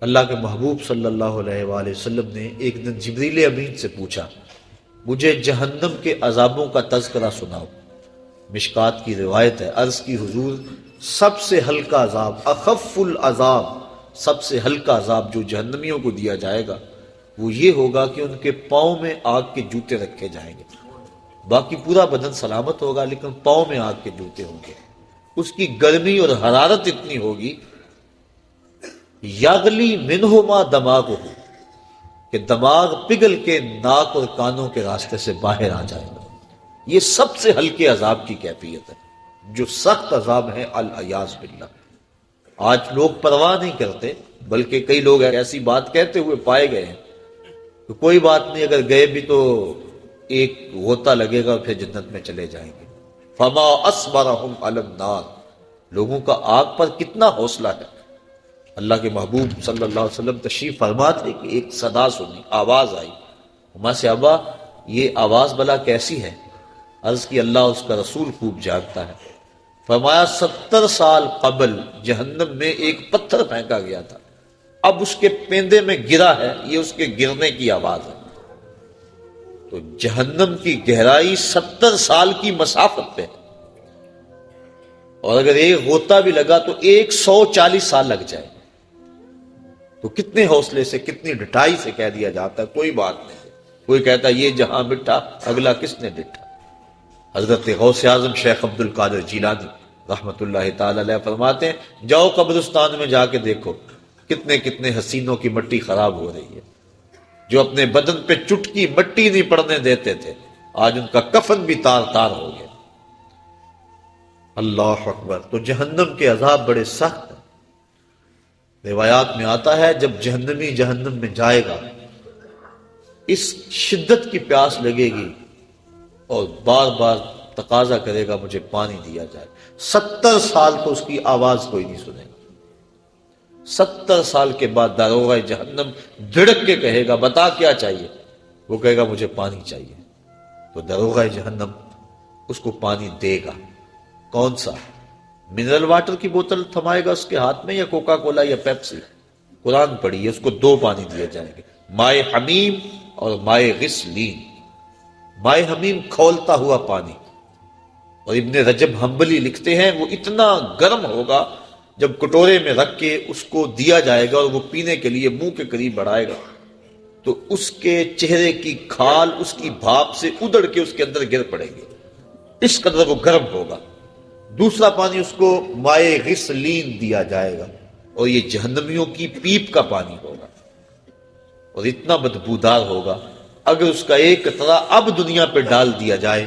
اللہ کے محبوب صلی اللہ علیہ وآلہ وسلم نے ایک دن جبریل امین سے پوچھا، مجھے جہنم کے عذابوں کا تذکرہ سناؤ۔ مشکات کی روایت ہے، عرض کی حضور سب سے ہلکا عذاب، اخف العذاب، سب سے ہلکا عذاب جو جہنمیوں کو دیا جائے گا وہ یہ ہوگا کہ ان کے پاؤں میں آگ کے جوتے رکھے جائیں گے۔ باقی پورا بدن سلامت ہوگا لیکن پاؤں میں آگ کے جوتے ہوں گے۔ اس کی گرمی اور حرارت اتنی ہوگی، یغلی منہما دماغ ہو، کہ دماغ پگھل کے ناک اور کانوں کے راستے سے باہر آ جائے گا۔ یہ سب سے ہلکے عذاب کی کیفیت ہے۔ جو سخت عذاب ہے العیاذ باللہ، آج لوگ پرواہ نہیں کرتے، بلکہ کئی لوگ ایسی بات کہتے ہوئے پائے گئے ہیں کہ کوئی بات نہیں، اگر گئے بھی تو ایک غوطہ لگے گا پھر جنت میں چلے جائیں گے۔ فما اصبرہم علی النار، لوگوں کا آگ پر کتنا حوصلہ ہے۔ اللہ کے محبوب صلی اللہ علیہ وسلم تشریف فرما تھے کہ ایک صدا سنی، آواز آئی۔ ہما سے ابا یہ آواز بلا کیسی ہے؟ عرض کی اللہ اس کا رسول خوب جانتا ہے۔ فرمایا 70 سال قبل جہنم میں ایک پتھر پھینکا گیا تھا، اب اس کے پیندے میں گرا ہے، یہ اس کے گرنے کی آواز ہے۔ تو جہنم کی گہرائی 70 سال کی مسافت پہ ہے، اور اگر ایک غوطہ بھی لگا تو 140 سال لگ جائے۔ تو کتنے حوصلے سے، کتنی ڈٹائی سے کہہ دیا جاتا ہے کوئی بات نہیں۔ کوئی کہتا ہے یہ جہاں مٹھا اگلا کس نے ڈٹھا۔ حضرت غوث اعظم شیخ عبد القادر جیلانی رحمت اللہ تعالی علیہ فرماتے ہیں، جاؤ قبرستان میں جا کے دیکھو کتنے کتنے حسینوں کی مٹی خراب ہو رہی ہے، جو اپنے بدن پہ چٹکی مٹی نہیں پڑنے دیتے تھے، آج ان کا کفن بھی تار تار ہو گیا۔ اللہ اکبر۔ تو جہنم کے عذاب بڑے سخت ہیں۔ روایات میں آتا ہے جب جہنمی جہنم میں جائے گا، اس شدت کی پیاس لگے گی اور بار بار تقاضا کرے گا مجھے پانی دیا جائے۔ 70 سال تو اس کی آواز کوئی نہیں سنے گا۔ 70 سال کے بعد داروغہ جہنم دھڑک کے کہے گا بتا کیا چاہیے؟ وہ کہے گا مجھے پانی چاہیے۔ تو داروغہ جہنم اس کو پانی دے گا۔ کون سا؟ منرل واٹر کی بوتل تھمائے گا اس کے ہاتھ میں، یا کوکا کولا یا پیپسی؟ قرآن پڑھیے، اس کو 2 پانی دیے جائیں گے، مائے حمیم اور مائے غسلین۔ مائے حمیم کھولتا ہوا پانی، اور ابن رجب حنبلی لکھتے ہیں وہ اتنا گرم ہوگا جب کٹورے میں رکھ کے اس کو دیا جائے گا اور وہ پینے کے لیے منہ کے قریب بڑھائے گا تو اس کے چہرے کی کھال اس کی بھاپ سے ادڑ کے اس کے اندر گر پڑے گی، اس قدر وہ گرم ہوگا۔ دوسرا پانی اس کو مائے غسلین دیا جائے گا، اور یہ جہنمیوں کی پیپ کا پانی ہوگا، اور اتنا بدبودار ہوگا اگر اس کا ایک قطرہ اب دنیا پہ ڈال دیا جائے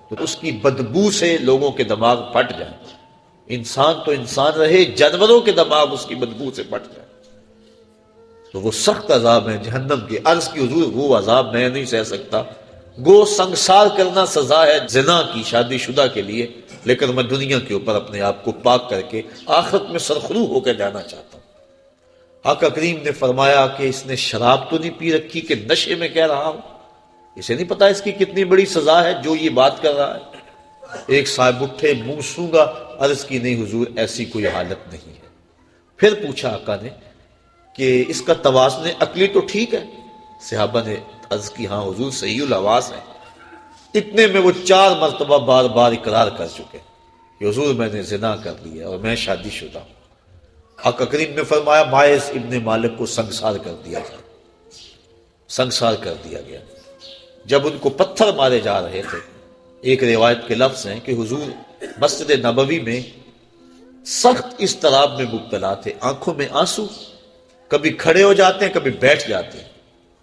تو اس کی بدبو سے لوگوں کے دماغ پھٹ جائیں۔ انسان تو انسان رہے، جانوروں کے دماغ اس کی بدبو سے پھٹ جائیں۔ تو وہ سخت عذاب ہے جہنم کے۔ عرض کی حضور وہ عذاب میں نہیں سہ سکتا، گو سنگسار کرنا سزا ہے زنا کی شادی شدہ کے لیے، لیکن میں دنیا کے اوپر اپنے آپ کو پاک کر کے آخرت میں سرخرو ہو کے جانا چاہتا ہوں۔ آقا کریم نے فرمایا کہ اس نے شراب تو نہیں پی رکھی کہ نشے میں کہہ رہا ہوں؟ اسے نہیں پتا اس کی کتنی بڑی سزا ہے جو یہ بات کر رہا ہے؟ ایک صاحب اٹھے، منہ سونگا، عرض کی نہیں حضور ایسی کوئی حالت نہیں ہے۔ پھر پوچھا آقا نے کہ اس کا توازن عقلی تو ٹھیک ہے؟ صحابہ نے عرض کی ہاں حضور صحیح الحواس ہے۔ اتنے میں وہ 4 مرتبہ بار بار اقرار کر چکے کہ حضور میں نے زنا کر لیا اور میں شادی شدہ ہوں۔ آقا کریم نے فرمایا مائز ابن مالک کو سنگسار کر دیا گیا، سنگسار کر دیا گیا۔ جب ان کو پتھر مارے جا رہے تھے، ایک روایت کے لفظ ہیں کہ حضور مسجد نبوی میں سخت اضطراب میں مبتلا تھے، آنکھوں میں آنسو، کبھی کھڑے ہو جاتے ہیں کبھی بیٹھ جاتے ہیں۔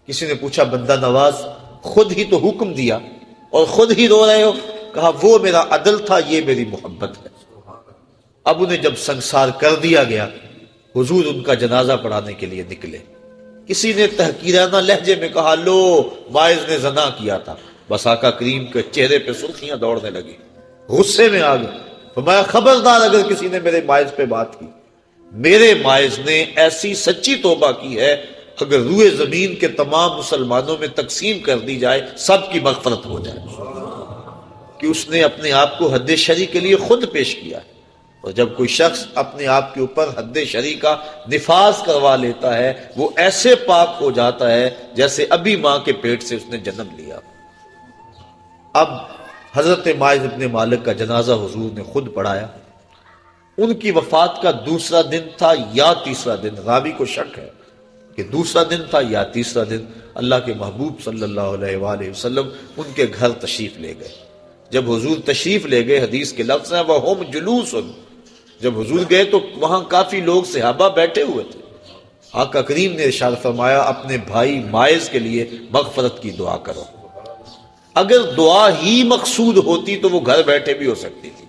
کسی نے پوچھا بندہ نواز خود ہی تو حکم دیا اور خود ہی رو رہے ہو؟ کہا وہ میرا عدل تھا، یہ میری محبت ہے۔ اب انہیں جب سنگسار کر دیا گیا، حضور ان کا جنازہ پڑھانے کے لیے نکلے۔ کسی نے تحقیرانہ لہجے میں کہا لو مائز نے زنا کیا تھا، بس آقا کریم کے چہرے پہ سرخیاں دوڑنے لگی، غصے میں آ گئے۔ فرمایا خبردار اگر کسی نے میرے مائز پہ بات کی، میرے مائز نے ایسی سچی توبہ کی ہے اگر روئے زمین کے تمام مسلمانوں میں تقسیم کر دی جائے سب کی مغفرت ہو جائے، کہ اس نے اپنے آپ کو حد شرع کے لیے خود پیش کیا ہے۔ اور جب کوئی شخص اپنے آپ کے اوپر حد شرعی کا نفاذ کروا لیتا ہے وہ ایسے پاک ہو جاتا ہے جیسے ابھی ماں کے پیٹ سے اس نے جنم لیا۔ اب حضرت ماعز ابن مالک کا جنازہ حضور نے خود پڑھایا۔ ان کی وفات کا دوسرا دن تھا یا تیسرا دن، راوی کو شک ہے کہ دوسرا دن تھا یا تیسرا دن۔ اللہ کے محبوب صلی اللہ علیہ وآلہ وسلم ان کے گھر تشریف لے گئے۔ جب حضور تشریف لے گئے، حدیث کے لفظ ہیں وَهُمْ جُلُوسٌ، جب حضور گئے تو وہاں کافی لوگ صحابہ بیٹھے ہوئے تھے۔ آقا کریم نے ارشاد فرمایا اپنے بھائی ماعز کے لیے مغفرت کی دعا کرو۔ اگر دعا ہی مقصود ہوتی تو وہ گھر بیٹھے بھی ہو سکتی تھی،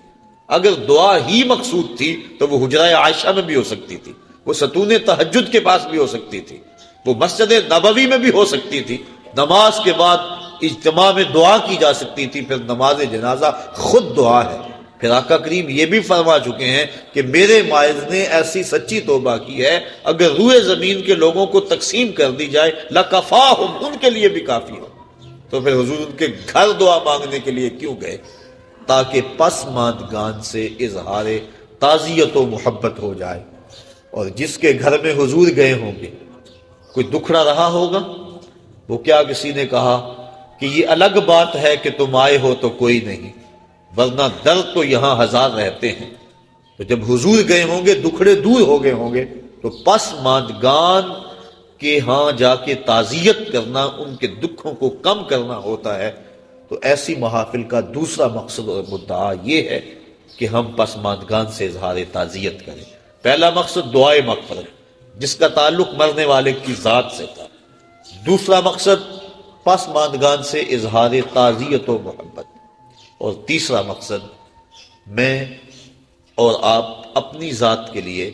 اگر دعا ہی مقصود تھی تو وہ حجرہ عائشہ میں بھی ہو سکتی تھی، وہ ستون تہجد کے پاس بھی ہو سکتی تھی، وہ مسجد نبوی میں بھی ہو سکتی تھی، نماز کے بعد اجتماع میں دعا کی جا سکتی تھی، پھر نماز جنازہ خود دعا ہے۔ پھر آقا کریم یہ بھی فرما چکے ہیں کہ میرے ماعز نے ایسی سچی توبہ کی ہے اگر روئے زمین کے لوگوں کو تقسیم کر دی جائے لَكَفَاهُمْ، ان کے لیے بھی کافی ہو۔ تو پھر حضور ان کے گھر دعا مانگنے کے لیے کیوں گئے؟ تاکہ پسماندگان سے اظہار تعزیت و محبت ہو جائے، اور جس کے گھر میں حضور گئے ہوں گے کوئی دکھڑا رہا ہوگا، وہ کیا کسی نے کہا کہ یہ الگ بات ہے کہ تم آئے ہو تو کوئی نہیں، ورنہ درد تو یہاں ہزار رہتے ہیں۔ تو جب حضور گئے ہوں گے دکھڑے دور ہو گئے ہوں گے تو پسماندگان کے ہاں جا کے تعزیت کرنا، ان کے دکھوں کو کم کرنا ہوتا ہے۔ تو ایسی محافل کا دوسرا مقصد اور مدعا یہ ہے کہ ہم پسماندگان سے اظہار تعزیت کریں۔ پہلا مقصد دعائے مغفرت جس کا تعلق مرنے والے کی ذات سے تھا، دوسرا مقصد پسماندگان سے اظہار تعزیت و محبت، اور تیسرا مقصد میں اور آپ اپنی ذات کے لیے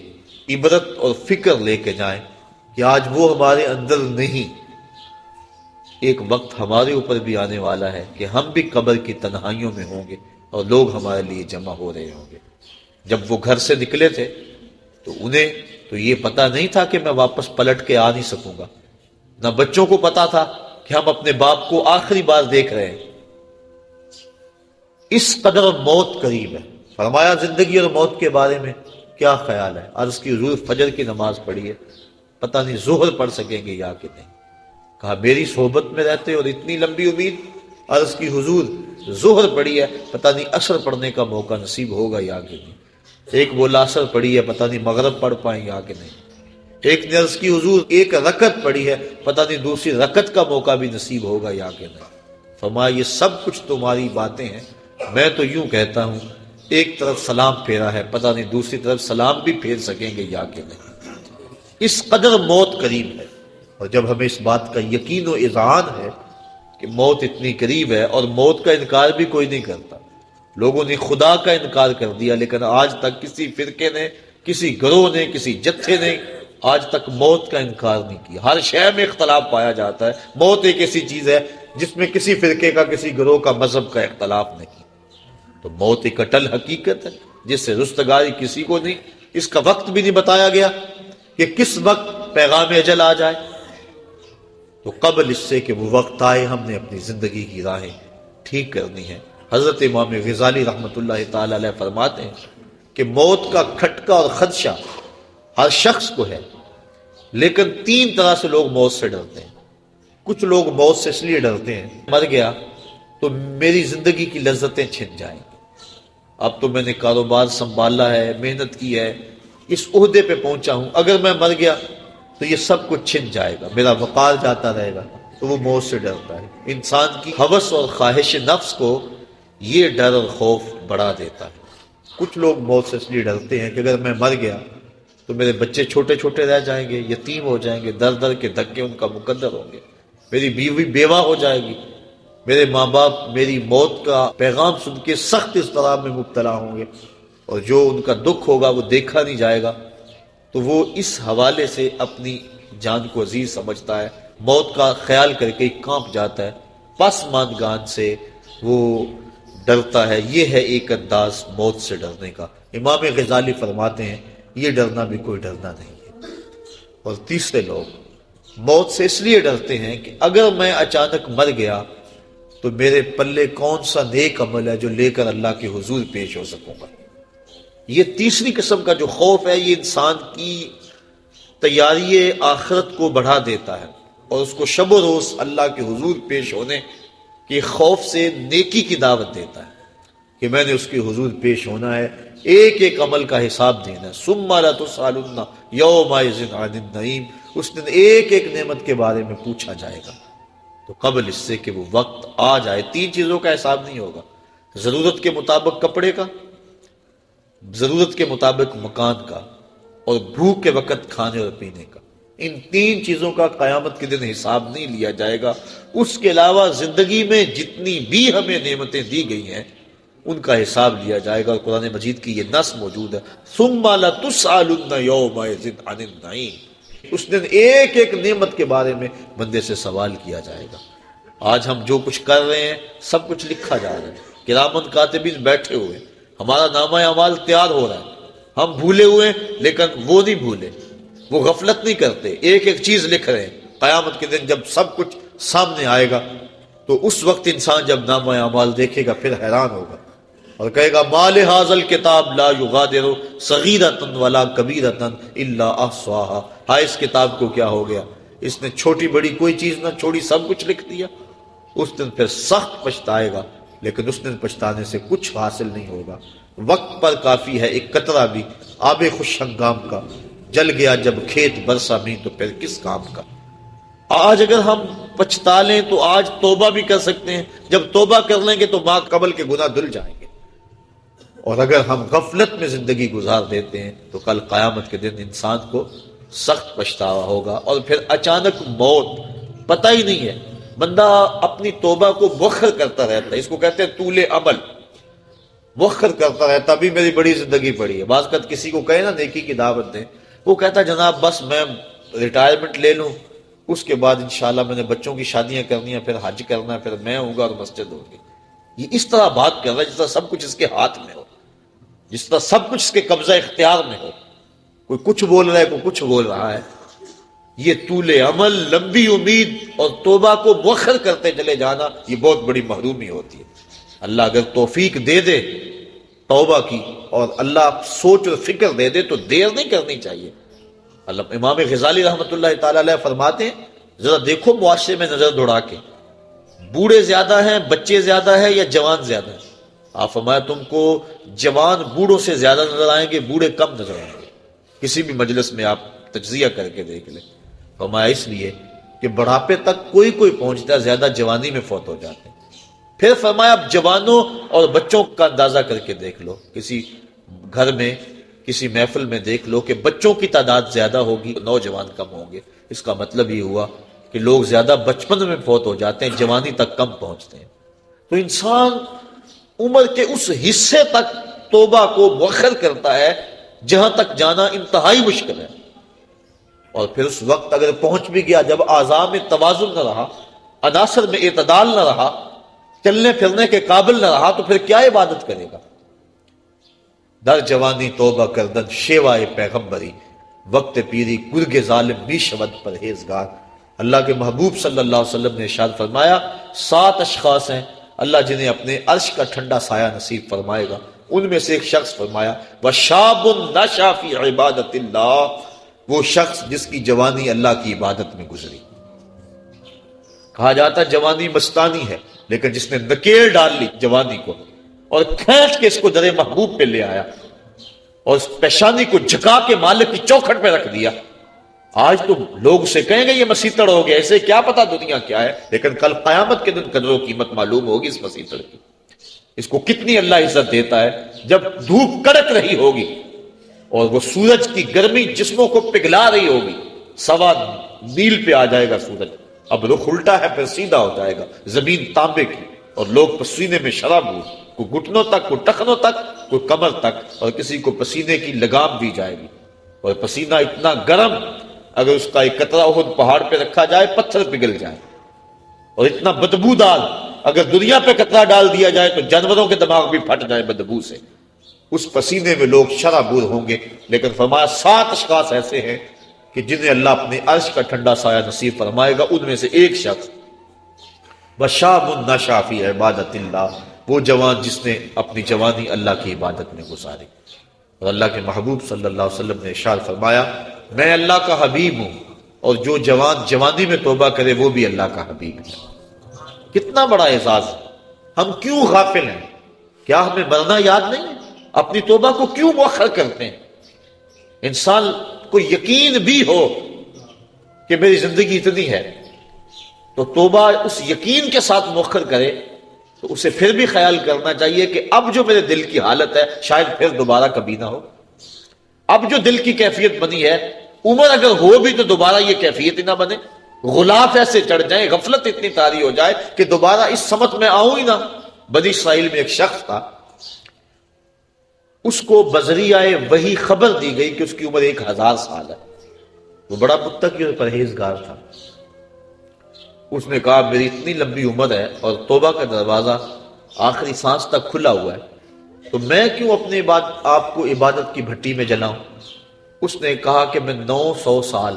عبرت اور فکر لے کے جائیں کہ آج وہ ہمارے اندر نہیں، ایک وقت ہمارے اوپر بھی آنے والا ہے کہ ہم بھی قبر کی تنہائیوں میں ہوں گے اور لوگ ہمارے لیے جمع ہو رہے ہوں گے۔ جب وہ گھر سے نکلے تھے تو انہیں تو یہ پتا نہیں تھا کہ میں واپس پلٹ کے آ نہیں سکوں گا، نہ بچوں کو پتا تھا کہ ہم اپنے باپ کو آخری بار دیکھ رہے ہیں۔ اس قدر موت قریب ہے۔ فرمایا زندگی اور موت کے بارے میں کیا خیال ہے؟ عرض کی حضور فجر کی نماز پڑھی ہے، پتہ نہیں ظہر پڑھ سکیں گے یا کہ نہیں۔ کہا میری صحبت میں رہتے اور اتنی لمبی امید؟ عرض کی حضور ظہر پڑھی ہے، پتہ نہیں عصر پڑھنے کا موقع نصیب ہوگا یا کہ نہیں۔ ایک بولا عصر پڑھی ہے، پتہ نہیں مغرب پڑھ پائیں یا کہ نہیں۔ ایک نے عرض کی حضور ایک رکعت پڑھی ہے، پتہ نہیں دوسری رکعت کا موقع بھی نصیب ہوگا یا کہ نہیں۔ فرمایا یہ سب کچھ تمہاری باتیں ہیں، میں تو یوں کہتا ہوں ایک طرف سلام پھیرا ہے، پتہ نہیں دوسری طرف سلام بھی پھیر سکیں گے یا کہ نہیں۔ اس قدر موت قریب ہے، اور جب ہمیں اس بات کا یقین و اذعان ہے کہ موت اتنی قریب ہے، اور موت کا انکار بھی کوئی نہیں کرتا، لوگوں نے خدا کا انکار کر دیا لیکن آج تک کسی فرقے نے، کسی گروہ نے، کسی جتھے نے آج تک موت کا انکار نہیں کیا۔ ہر شے میں اختلاف پایا جاتا ہے، موت ایک ایسی چیز ہے جس میں کسی فرقے کا، کسی گروہ کا، مذہب کا اختلاف نہیں۔ تو موت ایک اٹل حقیقت ہے جس سے رستگاری کسی کو نہیں۔ اس کا وقت بھی نہیں بتایا گیا کہ کس وقت پیغام اجل آ جائے، تو قبل اس سے کہ وہ وقت آئے ہم نے اپنی زندگی کی راہیں ٹھیک کرنی ہے۔ حضرت امام غزالی رحمۃ اللہ تعالی علیہ فرماتے ہیں کہ موت کا کھٹکا اور خدشہ ہر شخص کو ہے، لیکن تین طرح سے لوگ موت سے ڈرتے ہیں۔ کچھ لوگ موت سے اس لیے ڈرتے ہیں مر گیا تو میری زندگی کی لذتیں چھن جائیں، اب تو میں نے کاروبار سنبھالا ہے، محنت کی ہے، اس عہدے پہ پہنچا ہوں، اگر میں مر گیا تو یہ سب کچھ چھن جائے گا، میرا وقار جاتا رہے گا، تو وہ موت سے ڈرتا ہے۔ انسان کی ہوس اور خواہش نفس کو یہ ڈر اور خوف بڑھا دیتا ہے۔ کچھ لوگ موت سے اس لیے ڈرتے ہیں کہ اگر میں مر گیا تو میرے بچے چھوٹے چھوٹے رہ جائیں گے، یتیم ہو جائیں گے، در در کے دھکے ان کا مقدر ہوں گے، میری بیوی بیوہ ہو جائے گی، میرے ماں باپ میری موت کا پیغام سن کے سخت اضطراب میں مبتلا ہوں گے، اور جو ان کا دکھ ہوگا وہ دیکھا نہیں جائے گا۔ تو وہ اس حوالے سے اپنی جان کو عزیز سمجھتا ہے، موت کا خیال کر کے کانپ جاتا ہے، پسماندگان سے وہ ڈرتا ہے۔ یہ ہے ایک انداز موت سے ڈرنے کا۔ امام غزالی فرماتے ہیں یہ ڈرنا بھی کوئی ڈرنا نہیں ہے۔ اور تیسرے لوگ موت سے اس لیے ڈرتے ہیں کہ اگر میں اچانک مر گیا تو میرے پلے کون سا نیک عمل ہے جو لے کر اللہ کے حضور پیش ہو سکوں گا۔ یہ تیسری قسم کا جو خوف ہے یہ انسان کی تیاری آخرت کو بڑھا دیتا ہے اور اس کو شب و روز اللہ کے حضور پیش ہونے کے خوف سے نیکی کی دعوت دیتا ہے کہ میں نے اس کے حضور پیش ہونا ہے، ایک ایک عمل کا حساب دینا ہے۔ ثم لتسألن یومئذ عن النعیم، اس دن ایک ایک نعمت کے بارے میں پوچھا جائے گا۔ تو قبل اس سے کہ وہ وقت آ جائے تین چیزوں کا حساب نہیں ہوگا، ضرورت کے مطابق کپڑے کا، ضرورت کے مطابق مکان کا، اور بھوک کے وقت کھانے اور پینے کا۔ ان تین چیزوں کا قیامت کے دن حساب نہیں لیا جائے گا۔ اس کے علاوہ زندگی میں جتنی بھی ہمیں نعمتیں دی گئی ہیں ان کا حساب لیا جائے گا، اور قرآن مجید کی یہ نص موجود ہے، ثم لتسألن یومئذ عن النعیم۔ اس دن ایک ایک نعمت کے بارے میں بندے سے سوال کیا جائے گا۔ آج ہم جو کچھ کر رہے ہیں سب کچھ لکھا جا رہا ہے، کرامن کاتبین بیٹھے ہوئے، ہمارا نامہ اعمال تیار ہو رہا ہے، ہم بھولے ہوئے لیکن وہ نہیں بھولے، وہ غفلت نہیں کرتے، ایک ایک چیز لکھ رہے ہیں۔ قیامت کے دن جب سب کچھ سامنے آئے گا تو اس وقت انسان جب نامہ اعمال دیکھے گا پھر حیران ہوگا اور کہے گا ما لہذا الکتاب لا یغادر صغیرۃ ولا کبیرۃ الا احصاها، ہائے اس کتاب کو کیا ہو گیا، اس نے چھوٹی بڑی کوئی چیز نہ چھوڑی، سب کچھ لکھ دیا۔ اس دن پھر سخت پچھتائے گا، لیکن اس دن پچھتانے سے کچھ حاصل نہیں ہوگا۔ وقت پر کافی ہے ایک قطرہ بھی آب خوش ہنگام کا، جل گیا جب کھیت برسا میں تو پھر کس کام کا۔ آج اگر ہم پچھتا لیں تو آج توبہ بھی کر سکتے ہیں، جب توبہ کر لیں گے تو ماں قبل کے گناہ دھل جائیں گے، اور اگر ہم غفلت میں زندگی گزار دیتے ہیں تو کل قیامت کے دن انسان کو سخت پچھتاوا ہوگا، اور پھر اچانک موت پتہ ہی نہیں ہے۔ بندہ اپنی توبہ کو مؤخر کرتا رہتا ہے، اس کو کہتے ہیں طول عمل، مؤخر کرتا رہتا، ابھی میری بڑی زندگی پڑی ہے۔ بعض اوقات کسی کو کہے نا نیکی کی دعوت دیں، وہ کہتا جناب بس میں ریٹائرمنٹ لے لوں، اس کے بعد انشاءاللہ میں نے بچوں کی شادیاں کرنی ہیں، پھر حج کرنا ہے، پھر میں ہوں گا اور مسجد ہوگی۔ یہ اس طرح بات کر رہا ہے جس طرح سب کچھ اس کے ہاتھ میں ہو، جس طرح سب کچھ اس کے قبضہ اختیار میں ہو، کوئی کچھ بول رہا ہے کوئی کچھ بول رہا ہے۔ یہ طول عمل، لمبی امید اور توبہ کو مؤخر کرتے چلے جانا، یہ بہت بڑی محرومی ہوتی ہے۔ اللہ اگر توفیق دے دے توبہ کی اور اللہ سوچ اور فکر دے دے تو دیر نہیں کرنی چاہیے۔ اللہ امام غزالی رحمۃ اللہ تعالی علیہ فرماتے ہیں ذرا دیکھو معاشرے میں نظر دوڑا کے، بوڑھے زیادہ ہیں، بچے زیادہ ہیں یا جوان زیادہ ہیں؟ آپ فرمایا تم کو جوان بوڑھوں سے زیادہ نظر آئیں گے، بوڑھے کم نظر آئیں گے۔ کسی بھی مجلس میں آپ تجزیہ کر کے دیکھ لیں۔ فرمایا اس لیے کہ بڑھاپے تک کوئی کوئی پہنچتا ہے، زیادہ جوانی میں فوت ہو جاتے ہیں۔ پھر فرمایا اب جوانوں اور بچوں کا اندازہ کر کے دیکھ لو، کسی گھر میں کسی محفل میں دیکھ لو کہ بچوں کی تعداد زیادہ ہوگی، نوجوان کم ہوں گے۔ اس کا مطلب یہ ہوا کہ لوگ زیادہ بچپن میں فوت ہو جاتے ہیں، جوانی تک کم پہنچتے ہیں۔ تو انسان عمر کے اس حصے تک توبہ کو مؤخر کرتا ہے جہاں تک جانا انتہائی مشکل ہے، اور پھر اس وقت اگر پہنچ بھی گیا جب اعضاء میں توازن نہ رہا، عناصر میں اعتدال نہ رہا، چلنے پھرنے کے قابل نہ رہا، تو پھر کیا عبادت کرے گا؟ در جوانی توبہ کردن شیوائے پیغمبری، وقت پیری گرگ ظالم بھی شود پرہیزگار۔ اللہ کے محبوب صلی اللہ علیہ وسلم نے ارشاد فرمایا 7 اشخاص ہیں اللہ جنہیں اپنے عرش کا ٹھنڈا سایہ نصیب فرمائے گا۔ ان میں سے ایک شخص فرمایا وَشَابٌ نَشَأَ فِي عِبَادَةِ اللَّهِ، وہ شخص جس کی جوانی اللہ کی عبادت میں گزری۔ کہا جاتا جوانی مستانی ہے، لیکن جس نے نکیل ڈال لی جوانی کو اور کھینچ کے اس کو در محبوب پہ لے آیا اور اس پیشانی کو جھکا کے مالک کی چوکھٹ پہ رکھ دیا، آج تو لوگ اسے کہیں گے یہ مسیطڑ ہو گیا، اسے کیا پتا دنیا کیا ہے، لیکن کل قیامت کے دن قدر و قیمت معلوم ہوگی اس مسیطڑ کی، اس کو کتنی اللہ عزت دیتا ہے۔ جب دھوپ کڑک رہی ہوگی اور وہ سورج کی گرمی جسموں کو پگھلا رہی ہوگی، 1.25 میل پہ آ جائے گا سورج، اب رخ الٹا ہے پھر سیدھا ہو جائے گا، زمین تانبے کی، اور لوگ پسینے میں شراب ہو، کوئی گھٹنوں تک، کوئی ٹخنوں تک، کوئی کمر تک، اور کسی کو پسینے کی لگام دی جائے گی، اور پسینہ اتنا گرم اگر اس کا ایک قطرہ احد پہاڑ پہ رکھا جائے پتھر پگھل جائے، اور اتنا بدبودار اگر دنیا پہ قطرہ ڈال دیا جائے تو جانوروں کے دماغ بھی پھٹ جائے بدبو سے۔ اس پسینے میں لوگ شرابور ہوں گے، لیکن فرمایا 7 اشخاص ایسے ہیں کہ جنہیں اللہ اپنے عرش کا ٹھنڈا سایہ نصیب فرمائے گا۔ ان میں سے ایک شخص وَشَابٌ نَشَأَ فِي عِبَادَةِ اللَّهِ، وہ جوان جس نے اپنی جوانی اللہ کی عبادت میں گزاری۔ اور اللہ کے محبوب صلی اللہ علیہ وسلم نے ارشاد فرمایا میں اللہ کا حبیب ہوں اور جو جوان جوانی میں توبہ کرے وہ بھی اللہ کا حبیب ہے۔ کتنا بڑا اعزاز ہے۔ ہم کیوں غافل ہیں؟ کیا ہمیں مرنا یاد نہیں ہے؟ اپنی توبہ کو کیوں مؤخر کرتے ہیں؟ انسان کو یقین بھی ہو کہ میری زندگی اتنی ہے تو توبہ اس یقین کے ساتھ مؤخر کرے، تو اسے پھر بھی خیال کرنا چاہیے کہ اب جو میرے دل کی حالت ہے شاید پھر دوبارہ کبھی نہ ہو۔ اب جو دل کی کیفیت بنی ہے، عمر اگر ہو بھی تو دوبارہ یہ کیفیت ہی نہ بنے، غلاف ایسے چڑھ جائیں، غفلت اتنی طاری ہو جائے کہ دوبارہ اس سمت میں آؤں ہی نہ۔ بنی اسرائیل میں ایک شخص تھا، اس کو بذریعہ وحی خبر دی گئی کہ اس کی عمر 1000 سال ہے۔ وہ بڑا متقی اور پرہیزگار تھا۔ اس نے کہا میری اتنی لمبی عمر ہے اور توبہ کا دروازہ آخری سانس تک کھلا ہوا ہے، تو میں کیوں اپنے آپ کو عبادت کی بھٹی میں جلاؤں؟ اس نے کہا کہ میں 900 سال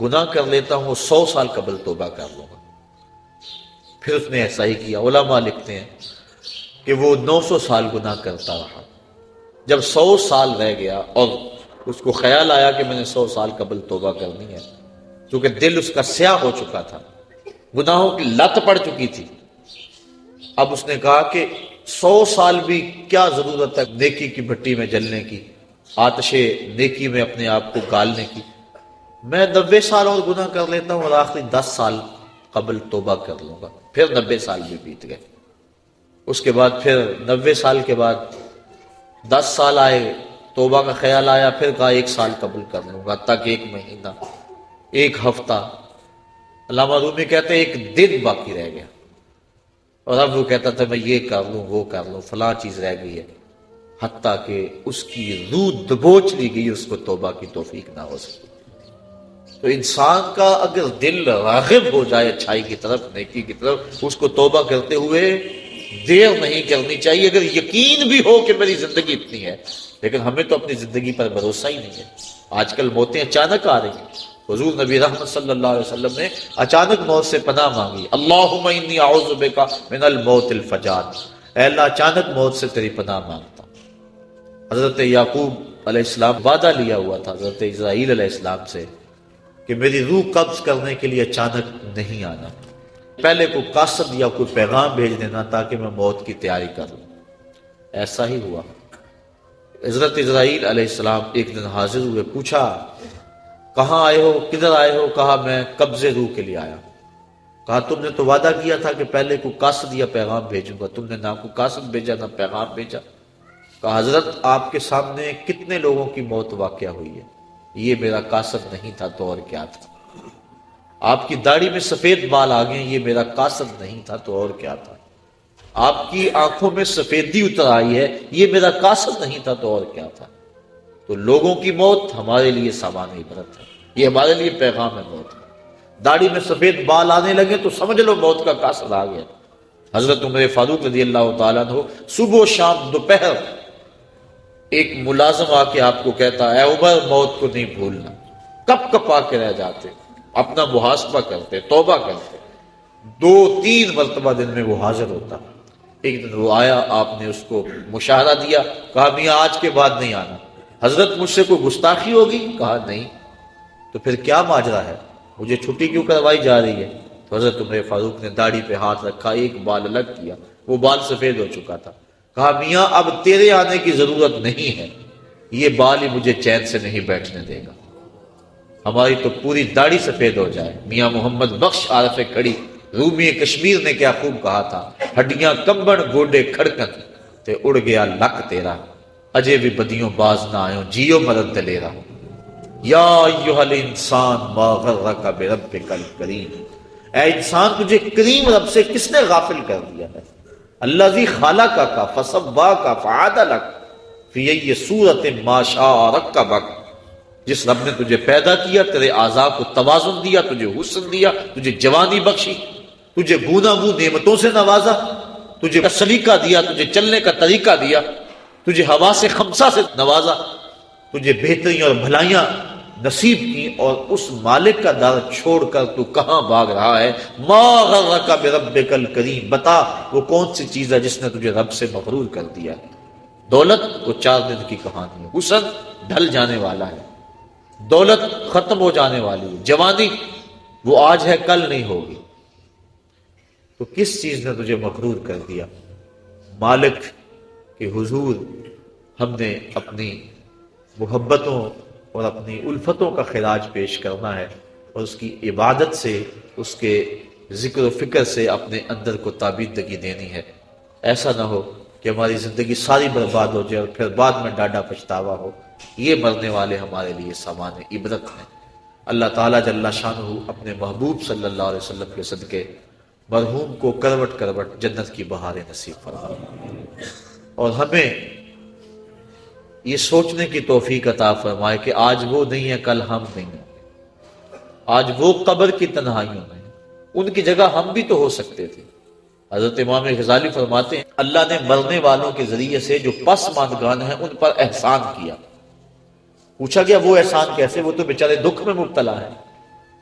گناہ کر لیتا ہوں، 100 سال قبل توبہ کر لوں گا۔ پھر اس نے ایسا ہی کیا۔ علماء لکھتے ہیں کہ وہ 900 سال گناہ کرتا رہا۔ جب 100 سال رہ گیا اور اس کو خیال آیا کہ میں نے 100 سال قبل توبہ کرنی ہے، کیونکہ دل اس کا سیاہ ہو چکا تھا، گناہوں کی لت پڑ چکی تھی، اب اس نے کہا کہ 100 سال بھی کیا ضرورت ہے نیکی کی بھٹی میں جلنے کی، آتش نیکی میں اپنے آپ کو گالنے کی، میں 90 سال اور گناہ کر لیتا ہوں اور آخری 10 سال قبل توبہ کر لوں گا۔ پھر 90 سال بھی بیت گئے۔ اس کے بعد پھر 90 سال کے بعد 10 سال آئے، توبہ کا خیال آیا، پھر کہا 1 سال قبل کر لوں گا، تک 1 مہینہ، 1 ہفتہ، علامہ رومی کہتے ہیں 1 دن باقی رہ گیا، اور اب وہ کہتا تھا میں یہ کر لوں وہ کر لوں، فلاں چیز رہ گئی ہے، حتیٰ کہ اس کی روح دبوچ لی گئی، اس کو توبہ کی توفیق نہ ہو سکی۔ تو انسان کا اگر دل راغب ہو جائے اچھائی کی طرف، نیکی کی طرف، اس کو توبہ کرتے ہوئے دیر نہیں کرنی چاہیے، اگر یقین بھی ہو کہ میری زندگی اتنی ہے۔ لیکن ہمیں تو اپنی زندگی پر بھروسہ ہی نہیں ہے۔ آج کل موتیں اچانک آ رہی ہیں۔ حضور نبی رحمت صلی اللہ علیہ وسلم نے اچانک موت سے پناہ مانگی، اللہم انی اعوذ بک من الموت الفجاء، اے اللہ اچانک موت سے تیری پناہ مانگتا ہوں۔ حضرت یعقوب علیہ السلام وعدہ لیا ہوا تھا حضرت اسرائیل علیہ السلام سے کہ میری روح قبض کرنے کے لیے اچانک نہیں آنا، پہلے کوئی قاصد یا کوئی پیغام بھیج دینا تاکہ میں موت کی تیاری کر لوں۔ ایسا ہی ہوا۔ حضرت اسرائیل علیہ السلام ایک دن حاضر ہوئے، پوچھا کہاں آئے ہو، کدھر آئے ہو؟ کہا میں قبض روح کے لیے آیا۔ کہا تم نے تو وعدہ کیا تھا کہ پہلے کوئی قاصد یا پیغام بھیجوں گا، تم نے نہ کوئی قاصد بھیجا نہ پیغام بھیجا۔ کہا حضرت آپ کے سامنے کتنے لوگوں کی موت واقع ہوئی ہے، یہ میرا قاصد نہیں تھا تو اور کیا تھا۔ آپ کی داڑھی میں سفید بال آ گئے، یہ میرا قاصد نہیں تھا تو اور کیا تھا۔ آپ کی آنکھوں میں سفیدی اتر آئی ہے، یہ میرا قاصد نہیں تھا تو اور کیا تھا۔ تو لوگوں کی موت ہمارے لیے سامان عبرت ہے، یہ ہمارے لیے پیغام ہے موت کا۔ داڑھی میں سفید بال آنے لگے تو سمجھ لو موت کا قاصد آ گیا۔ حضرت عمر فاروق رضی اللہ تعالیٰ عنہ صبح و شام دوپہر ایک ملازم آ کے آپ کو کہتا اے عمر موت کو نہیں بھولنا، کپ کپا کے رہ جاتے، اپنا محاسبہ کرتے، توبہ کرتے۔ 2-3 مرتبہ دن میں وہ حاضر ہوتا۔ ایک دن وہ آیا، آپ نے اس کو مشاہدہ دیا، کہا میاں آج کے بعد نہیں آنا۔ حضرت مجھ سے کوئی گستاخی ہوگی؟ کہا نہیں۔ تو پھر کیا ماجرا ہے، مجھے چھٹی کیوں کروائی جا رہی ہے؟ تو حضرت عمر فاروق نے داڑھی پہ ہاتھ رکھا، ایک بال الگ کیا، وہ بال سفید ہو چکا تھا۔ کہا میاں اب تیرے آنے کی ضرورت نہیں ہے، یہ بال ہی مجھے چین سے نہیں بیٹھنے دے گا، ہماری تو پوری داڑھی سفید ہو جائے۔ میاں محمد بخش عارف کھڑی رومی کشمیر نے کیا خوب کہا تھا، ہڈیاں کمبن گوڈے کھڑکن تے اڑ گیا لک تیرا، اجے بھی بدیوں باز نہ آئوں جیو مرد دلیرا۔ یا ایھا الانسان ما غرک بربک الکریم، اے انسان تجھے کریم رب سے کس نے غافل کر دیا ہے؟ الذی خلقک فسواک فعدلک فی ای صورت ما شاء رکبک، جس رب نے تجھے پیدا کیا، تیرے اعضاء کو توازن دیا، تجھے حسن دیا، تجھے جوانی بخشی، تجھے گوناگوں نعمتوں سے نوازا، تجھے سلیقہ دیا، تجھے چلنے کا طریقہ دیا، تجھے حواس خمسہ سے نوازا، تجھے بہتریاں اور بھلائیاں نصیب کی، اور اس مالک کا در چھوڑ کر تو کہاں بھاگ رہا ہے؟ ما غرک بربک الکریم، بتا وہ کون سی چیز ہے جس نے تجھے رب سے مغرور کر دیا ہے؟ دولت وہ 4 دن کی کہانی ہے، حسن ڈھل جانے والا ہے، دولت ختم ہو جانے والی ہے، جوانی وہ آج ہے کل نہیں ہوگی۔ تو کس چیز نے تجھے مغرور کر دیا؟ مالک کے حضور ہم نے اپنی محبتوں اور اپنی الفتوں کا خراج پیش کرنا ہے، اور اس کی عبادت سے، اس کے ذکر و فکر سے اپنے اندر کو تابیدگی دینی ہے۔ ایسا نہ ہو کہ ہماری زندگی ساری برباد ہو جائے اور پھر بعد میں ڈاڈا پچھتاوا ہو۔ یہ مرنے والے ہمارے لیے سامان عبرت ہیں۔ اللہ تعالیٰ جل شانہ اپنے محبوب صلی اللہ علیہ وسلم کے صدقے مرحوم کو کروٹ کروٹ جنت کی بہاریں نصیب فرمائے، اور ہمیں یہ سوچنے کی توفیق عطا فرمائے کہ آج وہ نہیں ہے کل ہم نہیں ہیں، آج وہ قبر کی تنہائیوں میں ان کی جگہ ہم بھی تو ہو سکتے تھے۔ حضرت امام غزالی فرماتے ہیں اللہ نے مرنے والوں کے ذریعے سے جو پسماندگان ہیں ان پر احسان کیا۔ پوچھا گیا وہ احسان کیسے؟ وہ تو بیچارے دکھ میں مبتلا ہیں،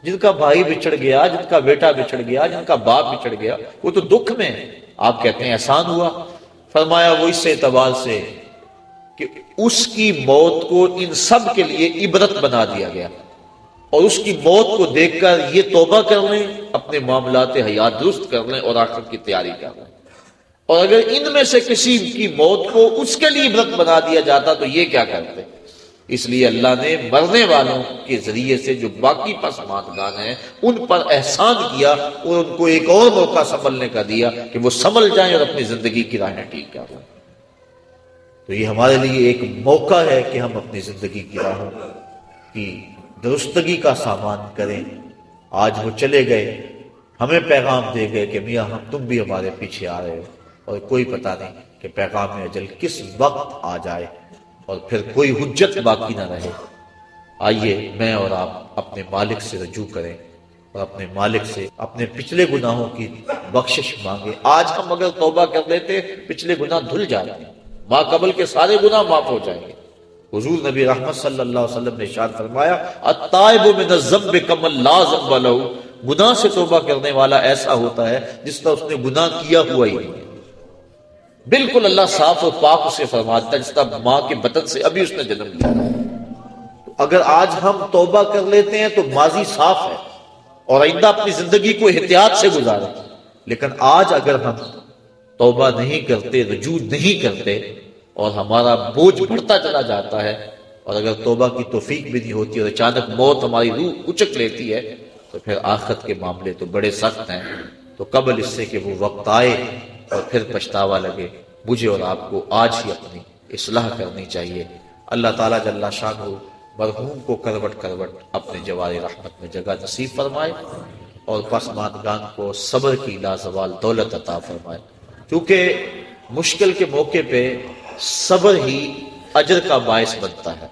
جن کا بھائی بچھڑ گیا، جن کا بیٹا بچھڑ گیا، جن کا باپ بچھڑ گیا، وہ تو دکھ میں ہے۔ آپ کہتے ہیں احسان ہوا؟ فرمایا وہ اس اعتبار سے کہ اس کی موت کو ان سب کے لیے عبرت بنا دیا گیا، اور اس کی موت کو دیکھ کر یہ توبہ کر لیں، اپنے معاملات حیات درست کر لیں اور آخرت کی تیاری کر لیں۔ اور اگر ان میں سے کسی کی موت کو اس کے لیے عبرت بنا دیا جاتا تو یہ کیا کرتے؟ اس لیے اللہ نے مرنے والوں کے ذریعے سے جو باقی پسماندگان ہیں ان پر احسان کیا، اور ان کو ایک اور موقع سنبھلنے کا دیا کہ وہ سنبھل جائیں اور اپنی زندگی کی راہیں ٹھیک کر لیں۔ تو یہ ہمارے لیے ایک موقع ہے کہ ہم اپنی زندگی کی راہوں کی درستگی کا سامان کریں۔ آج وہ چلے گئے، ہمیں پیغام دے گئے کہ میاں ہم تم بھی ہمارے پیچھے آ رہے ہو، اور کوئی پتہ نہیں کہ پیغام اجل کس وقت آ جائے اور پھر کوئی حجت باقی نہ رہے۔ آئیے میں اور آپ اپنے مالک سے رجوع کریں اور اپنے مالک سے اپنے پچھلے گناہوں کی بخشش مانگے۔ آج ہم اگر توبہ کر لیتے پچھلے گناہ دھل جاتے ہیں، ما قبل کے سارے گناہ معاف ہو جائیں گے۔ حضور نبی رحمت صلی اللہ علیہ وسلم نے ارشاد فرمایا التائب من الذنب کمن لا ذنب له، گناہ سے توبہ کرنے والا ایسا ہوتا ہے جس طرح اس نے گناہ کیا ہوا ہی نہیں۔ بالکل اللہ صاف اور پاک اسے فرماتا ہے جس طرح ماں کے بطن سے ابھی اس نے جنم لیا۔ اگر آج ہم توبہ کر لیتے ہیں تو ماضی صاف ہے، اور آئندہ اپنی زندگی کو احتیاط سے گزاریں۔ لیکن آج اگر ہم توبہ نہیں کرتے، رجوع نہیں کرتے، اور ہمارا بوجھ بڑھتا چلا جاتا ہے، اور اگر توبہ کی توفیق بھی نہیں ہوتی اور اچانک موت ہماری روح اچک لیتی ہے، تو پھر آخرت کے معاملے تو بڑے سخت ہیں۔ تو قبل اس سے کہ وہ وقت آئے اور پھر پچھتاوا لگے، مجھے اور آپ کو آج ہی اپنی اصلاح کرنی چاہیے۔ اللہ تعالیٰ جل شانہ مرحوم کو کروٹ کروٹ اپنے جوار رحمت میں جگہ نصیب فرمائے، اور پسماندگان کو صبر کی لازوال دولت عطا فرمائے، کیونکہ مشکل کے موقع پہ صبر ہی اجر کا باعث بنتا ہے۔